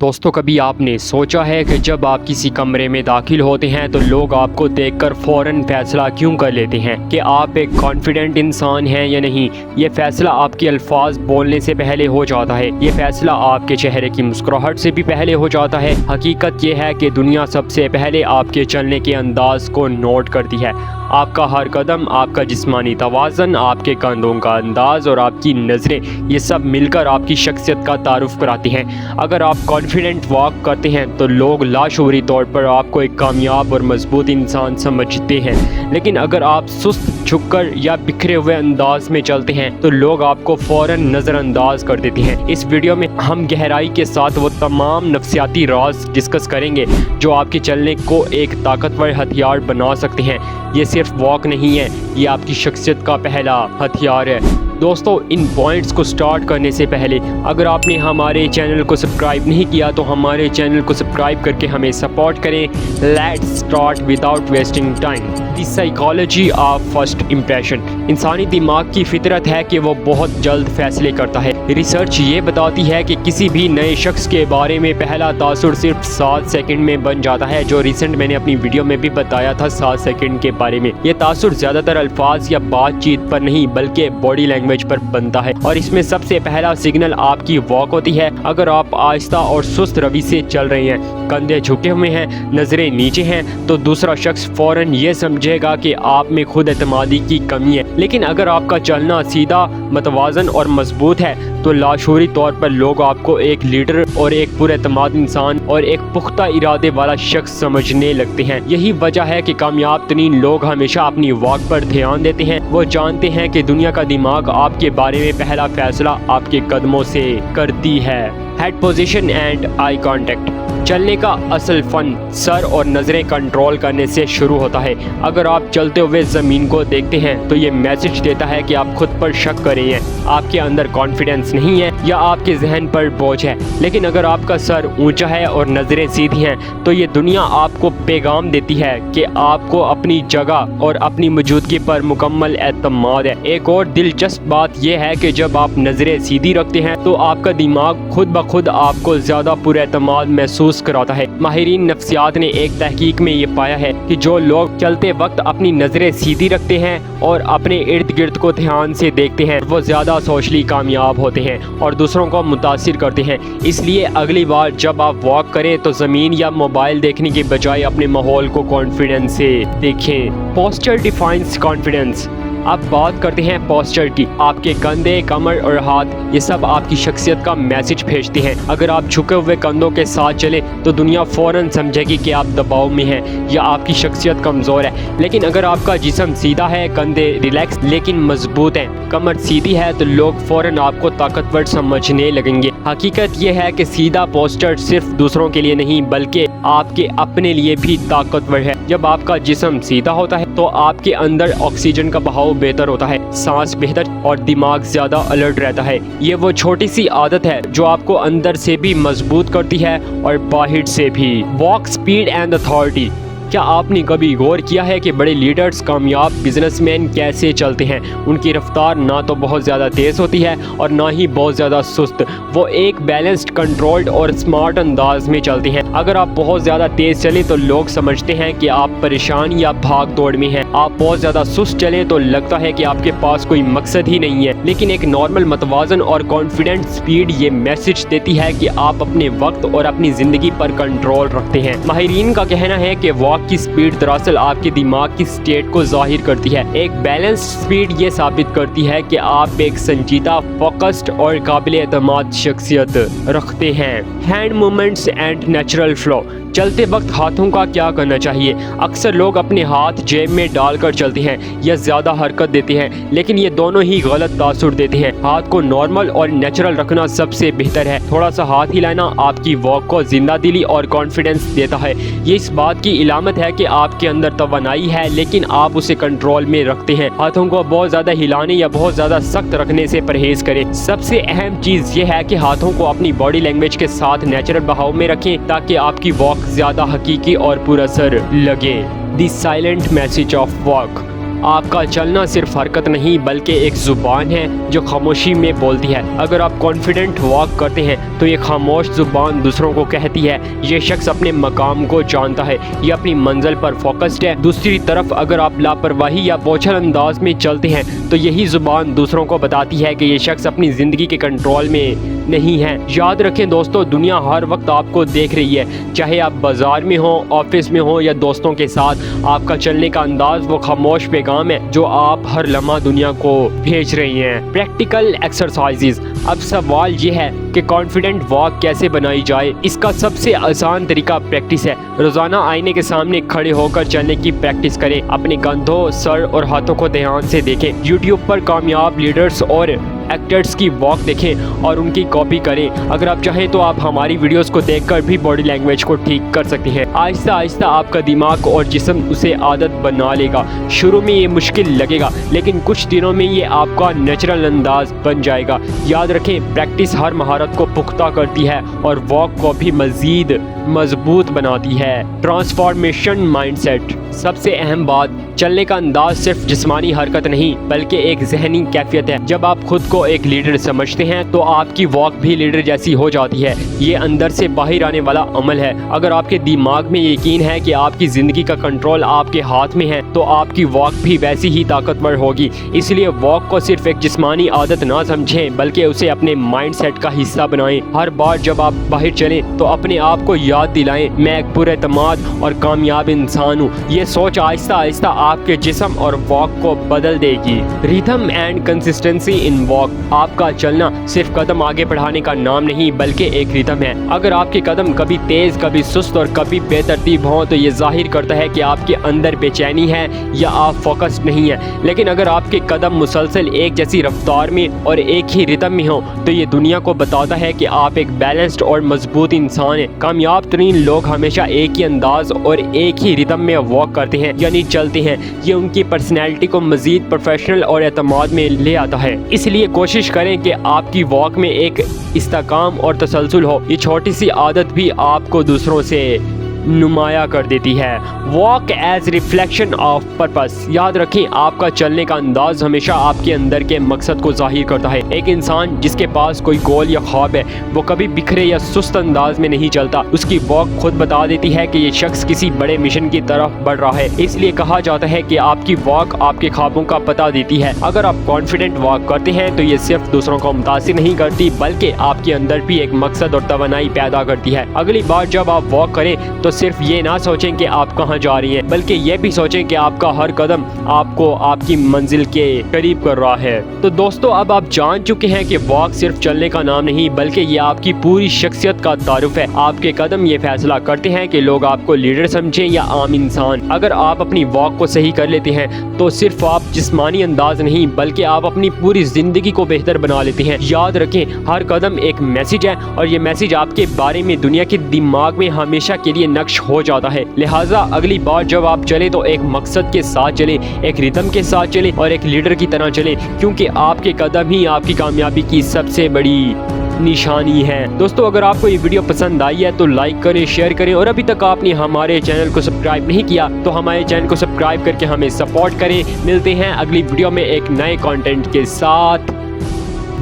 دوستو کبھی آپ نے سوچا ہے کہ جب آپ کسی کمرے میں داخل ہوتے ہیں تو لوگ آپ کو دیکھ کر فوراً فیصلہ کیوں کر لیتے ہیں کہ آپ ایک کانفیڈنٹ انسان ہیں یا نہیں؟ یہ فیصلہ آپ کے الفاظ بولنے سے پہلے ہو جاتا ہے، یہ فیصلہ آپ کے چہرے کی مسکراہٹ سے بھی پہلے ہو جاتا ہے۔ حقیقت یہ ہے کہ دنیا سب سے پہلے آپ کے چلنے کے انداز کو نوٹ کرتی ہے۔ آپ کا ہر قدم، آپ کا جسمانی توازن، آپ کے کندھوں کا انداز اور آپ کی نظریں، یہ سب مل کر آپ کی شخصیت کا تعارف کراتی ہیں۔ اگر آپ کانفیڈنٹ واک کرتے ہیں تو لوگ لاشعوری طور پر آپ کو ایک کامیاب اور مضبوط انسان سمجھتے ہیں، لیکن اگر آپ سست، جھک کر یا بکھرے ہوئے انداز میں چلتے ہیں تو لوگ آپ کو فوراً نظر انداز کر دیتے ہیں۔ اس ویڈیو میں ہم گہرائی کے ساتھ وہ تمام نفسیاتی راز ڈسکس کریں گے جو آپ کے چلنے کو ایک طاقتور ہتھیار بنا سکتے ہیں۔ یہ صرف واک نہیں ہے، یہ آپ کی شخصیت کا پہلا ہتھیار ہے۔ دوستو، ان پوائنٹس کو سٹارٹ کرنے سے پہلے اگر آپ نے ہمارے چینل کو سبسکرائب نہیں کیا تو ہمارے چینل کو سبسکرائب کر کے ہمیں سپورٹ کریں۔ Let's start without wasting time. The psychology of first impression. انسانی دماغ کی فطرت ہے کہ وہ بہت جلد فیصلے کرتا ہے۔ ریسرچ یہ بتاتی ہے کہ کسی بھی نئے شخص کے بارے میں پہلا تاثر صرف 7 سیکنڈ میں بن جاتا ہے، جو ریسنٹ میں نے اپنی ویڈیو میں بھی بتایا تھا 7 سیکنڈ کے بارے میں۔ یہ تاثر زیادہ تر الفاظ یا بات چیت پر نہیں بلکہ باڈی لینگویج پر بنتا ہے، اور اس میں سب سے پہلا سگنل آپ کی واک ہوتی ہے۔ اگر آپ آہستہ اور سست روی سے چل رہے ہیں، کندھے جھکے ہوئے ہیں، نظریں نیچے ہیں، تو دوسرا شخص فوراً یہ سمجھے گا کہ آپ میں خود اعتمادی کی کمی ہے۔ لیکن اگر آپ کا چلنا سیدھا، متوازن اور مضبوط ہے تو لاشعوری طور پر لوگ آپ کو ایک لیڈر اور ایک پر اعتماد انسان اور ایک پختہ ارادے والا شخص سمجھنے لگتے ہیں۔ یہی وجہ ہے کہ کامیاب ترین لوگ ہمیشہ اپنی واک پر دھیان دیتے ہیں۔ وہ جانتے ہیں کہ دنیا کا دماغ آپ کے بارے میں پہلا فیصلہ آپ کے قدموں سے کرتی ہے۔ Head position and eye contact. چلنے کا اصل فن سر اور نظریں کنٹرول کرنے سے شروع ہوتا ہے۔ اگر آپ چلتے ہوئے زمین کو دیکھتے ہیں تو یہ میسج دیتا ہے کہ آپ خود پر شک کر رہے ہیں، آپ کے اندر کانفیڈنس نہیں ہے یا آپ کے ذہن پر بوجھ ہے۔ لیکن اگر آپ کا سر اونچا ہے اور نظریں سیدھی ہیں تو یہ دنیا آپ کو پیغام دیتی ہے کہ آپ کو اپنی جگہ اور اپنی موجودگی پر مکمل اعتماد ہے۔ ایک اور دلچسپ بات یہ ہے کہ جب آپ نظریں سیدھی رکھتے ہیں تو آپ کا دماغ خود بخود آپ کو زیادہ پر اعتماد محسوس کراتا ہے۔ ماہرین نفسیات نے ایک تحقیق میں یہ پایا ہے کہ جو لوگ چلتے وقت اپنی نظریں سیدھی رکھتے ہیں اور اپنے ارد گرد کو دھیان سے دیکھتے ہیں وہ زیادہ سوشلی کامیاب ہوتے ہیں اور دوسروں کو متاثر کرتے ہیں۔ اس لیے اگلی بار جب آپ واک کریں تو زمین یا موبائل دیکھنے کے بجائے اپنے ماحول کو کانفیڈنس سے دیکھیں۔ Posture defines confidence. اب بات کرتے ہیں پوسچر کی۔ آپ کے کندھے، کمر اور ہاتھ، یہ سب آپ کی شخصیت کا میسج بھیجتے ہیں۔ اگر آپ جھکے ہوئے کندھوں کے ساتھ چلیں تو دنیا فوراً سمجھے گی کہ آپ دباؤ میں ہیں یا آپ کی شخصیت کمزور ہے۔ لیکن اگر آپ کا جسم سیدھا ہے، کندھے ریلیکس لیکن مضبوط ہیں، کمر سیدھی ہے، تو لوگ فوراً آپ کو طاقتور سمجھنے لگیں گے۔ حقیقت یہ ہے کہ سیدھا پوسچر صرف دوسروں کے لیے نہیں بلکہ آپ کے اپنے لیے بھی طاقتور ہے۔ جب آپ کا جسم سیدھا ہوتا ہے تو آپ کے اندر آکسیجن کا بہاؤ بہتر ہوتا ہے، سانس بہتر اور دماغ زیادہ الرٹ رہتا ہے۔ یہ وہ چھوٹی سی عادت ہے جو آپ کو اندر سے بھی مضبوط کرتی ہے اور باہر سے بھی۔ Walk speed and authority. کیا آپ نے کبھی غور کیا ہے کہ بڑے لیڈرز، کامیاب بزنس مین کیسے چلتے ہیں؟ ان کی رفتار نہ تو بہت زیادہ تیز ہوتی ہے اور نہ ہی بہت زیادہ سست۔ وہ ایک بیلنسڈ، کنٹرولڈ اور سمارٹ انداز میں چلتے ہیں۔ اگر آپ بہت زیادہ تیز چلیں تو لوگ سمجھتے ہیں کہ آپ پریشان یا بھاگ دوڑ میں ہیں۔ آپ بہت زیادہ سست چلیں تو لگتا ہے کہ آپ کے پاس کوئی مقصد ہی نہیں ہے۔ لیکن ایک نارمل، متوازن اور کانفیڈنٹ سپیڈ یہ میسج دیتی ہے کہ آپ اپنے وقت اور اپنی زندگی پر کنٹرول رکھتے ہیں۔ ماہرین کا کہنا ہے کہ واک کی سپیڈ دراصل آپ کے دماغ کی سٹیٹ کو ظاہر کرتی ہے۔ ایک بیلنس سپیڈ یہ ثابت کرتی ہے کہ آپ ایک سنجیدہ، فوکسڈ اور قابل اعتماد شخصیت رکھتے ہیں۔ Hand movements and natural flu. چلتے وقت ہاتھوں کا کیا کرنا چاہیے؟ اکثر لوگ اپنے ہاتھ جیب میں ڈال کر چلتے ہیں یا زیادہ حرکت دیتے ہیں، لیکن یہ دونوں ہی غلط تاثر دیتے ہیں۔ ہاتھ کو نارمل اور نیچرل رکھنا سب سے بہتر ہے۔ تھوڑا سا ہاتھ ہلانا آپ کی واک کو زندہ دلی اور کانفیڈنس دیتا ہے۔ یہ اس بات کی علامت ہے کہ آپ کے اندر توانائی ہے لیکن آپ اسے کنٹرول میں رکھتے ہیں۔ ہاتھوں کو بہت زیادہ ہلانے یا بہت زیادہ سخت رکھنے سے پرہیز کریں۔ سب سے اہم چیز یہ ہے کہ ہاتھوں کو اپنی باڈی لینگویج کے ساتھ نیچرل بہاؤ میں رکھیں تاکہ آپ کی واک زیادہ حقیقی اور پر اثر لگے۔ دی سائلنٹ میسج آف واک۔ آپ کا چلنا صرف حرکت نہیں بلکہ ایک زبان ہے جو خاموشی میں بولتی ہے۔ اگر آپ کانفیڈنٹ واک کرتے ہیں تو یہ خاموش زبان دوسروں کو کہتی ہے یہ شخص اپنے مقام کو جانتا ہے، یہ اپنی منزل پر فوکسڈ ہے۔ دوسری طرف اگر آپ لاپرواہی یا بوچھل انداز میں چلتے ہیں تو یہی زبان دوسروں کو بتاتی ہے کہ یہ شخص اپنی زندگی کے کنٹرول میں نہیں ہے۔ یاد رکھیں دوستو، دنیا ہر وقت آپ کو دیکھ رہی ہے، چاہے آپ بازار میں ہوں، آفس میں ہوں یا دوستوں کے ساتھ۔ آپ کا چلنے کا انداز وہ خاموش پیغام ہے جو آپ ہر لمحہ دنیا کو بھیج رہی ہیں۔ Practical exercises. اب سوال یہ ہے کہ کانفیڈنٹ واک کیسے بنائی جائے؟ اس کا سب سے آسان طریقہ پریکٹس ہے۔ روزانہ آئینے کے سامنے کھڑے ہو کر چلنے کی پریکٹس کریں، اپنے کندھوں، سر اور ہاتھوں کو دھیان سے دیکھیں۔ یوٹیوب پر کامیاب لیڈرز اور ایکٹرز کی واک دیکھیں اور ان کی کاپی کریں۔ اگر آپ چاہیں تو آپ ہماری ویڈیوز کو دیکھ کر بھی باڈی لینگویج کو ٹھیک کر سکتے ہیں۔ آہستہ آہستہ آپ کا دماغ اور جسم اسے عادت بنا لے گا۔ شروع میں یہ مشکل لگے گا لیکن کچھ دنوں میں یہ آپ کا نیچرل انداز بن جائے گا۔ یاد رکھیں، پریکٹس ہر مہارت کو پختہ کرتی ہے اور واک کو بھی مزید مضبوط بناتی ہے۔ Transformation mind set. سب سے اہم بات، چلنے کا انداز صرف جسمانی حرکت نہیں بلکہ ایک ذہنی کیفیت ہے۔ جب آپ خود کو ایک لیڈر سمجھتے ہیں تو آپ کی واک بھی لیڈر جیسی ہو جاتی ہے۔ یہ اندر سے باہر آنے والا عمل ہے۔ اگر آپ کے دماغ میں یقین ہے کہ آپ کی زندگی کا کنٹرول آپ کے ہاتھ میں ہے تو آپ کی واک بھی ویسی ہی طاقتور ہوگی۔ اس لیے واک کو صرف ایک جسمانی عادت نہ سمجھیں بلکہ اسے اپنے مائنڈ سیٹ کا حصہ بنائیں۔ ہر بار جب آپ باہر چلیں تو اپنے آپ کو یاد دلائیں، میں ایک پراعتماد اور کامیاب انسان ہوں۔ یہ سوچ آہستہ آہستہ آپ کے جسم اور واک کو بدل دے گی۔ Rhythm and consistency in walk. آپ کا چلنا صرف قدم آگے بڑھانے کا نام نہیں بلکہ ایک ریتھم ہے۔ اگر آپ کے قدم کبھی تیز، کبھی سست اور کبھی بے ترتیب ہوں تو یہ ظاہر کرتا ہے کہ آپ کے اندر بے چینی ہے یا آپ فوکسڈ نہیں ہیں۔ لیکن اگر آپ کے قدم مسلسل ایک جیسی رفتار میں اور ایک ہی ریتھم میں ہوں تو یہ دنیا کو بتاتا ہے کہ آپ ایک بیلنسڈ اور مضبوط انسان ہیں۔ کامیاب ترین لوگ ہمیشہ ایک ہی انداز اور ایک ہی ریتھم میں واک کرتے ہیں، یعنی چلتے ہیں۔ یہ ان کی پرسنالٹی کو مزید پروفیشنل اور اعتماد میں لے آتا ہے۔ اس لیے کوشش کریں کہ آپ کی واک میں ایک استحکام اور تسلسل ہو۔ یہ چھوٹی سی عادت بھی آپ کو دوسروں سے نمایاں کر دیتی ہے۔ Walk as reflection of purpose. یاد رکھیں، آپ کا چلنے کا انداز ہمیشہ آپ کے اندر کے مقصد کو ظاہر کرتا ہے۔ ایک انسان جس کے پاس کوئی گول یا خواب ہے وہ کبھی بکھرے یا سست انداز میں نہیں چلتا۔ اس کی واک خود بتا دیتی ہے کہ یہ شخص کسی بڑے مشن کی طرف بڑھ رہا ہے۔ اس لیے کہا جاتا ہے کہ آپ کی واک آپ کے خوابوں کا پتہ دیتی ہے۔ اگر آپ کانفیڈنٹ واک کرتے ہیں تو یہ صرف دوسروں کو متاثر نہیں کرتی بلکہ آپ کے اندر بھی ایک مقصد اور توانائی پیدا کرتی ہے۔ اگلی بار جب آپ واک کریں تو صرف یہ نہ سوچیں کہ آپ کہاں جا رہی ہیں بلکہ یہ بھی سوچیں کہ آپ کا ہر قدم آپ کو آپ کی منزل کے قریب کر رہا ہے۔ تو دوستو، اب آپ جان چکے ہیں کہ واک صرف چلنے کا نام نہیں بلکہ یہ آپ کی پوری شخصیت کا تعارف ہے۔ آپ کے قدم یہ فیصلہ کرتے ہیں کہ لوگ آپ کو لیڈر سمجھیں یا عام انسان۔ اگر آپ اپنی واک کو صحیح کر لیتے ہیں تو صرف آپ جسمانی انداز نہیں بلکہ آپ اپنی پوری زندگی کو بہتر بنا لیتے ہیں۔ یاد رکھیں، ہر قدم ایک میسج ہے اور یہ میسج آپ کے بارے میں دنیا کے دماغ میں ہمیشہ کے لیے نقش ہو جاتا ہے۔ لہٰذا اگلی بار جب آپ چلیں تو ایک مقصد کے ساتھ چلیں، ایک ریتھم کے ساتھ چلیں اور ایک لیڈر کی طرح چلیں، کیونکہ آپ کے قدم ہی آپ کی کامیابی کی سب سے بڑی نشانی ہے۔ دوستو، اگر آپ کو یہ ویڈیو پسند آئی ہے تو لائک کریں، شیئر کریں اور ابھی تک آپ نے ہمارے چینل کو سبسکرائب نہیں کیا تو ہمارے چینل کو سبسکرائب کر کے ہمیں سپورٹ کریں۔ ملتے ہیں اگلی ویڈیو میں ایک نئے کنٹینٹ کے ساتھ۔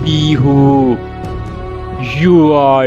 Be who you are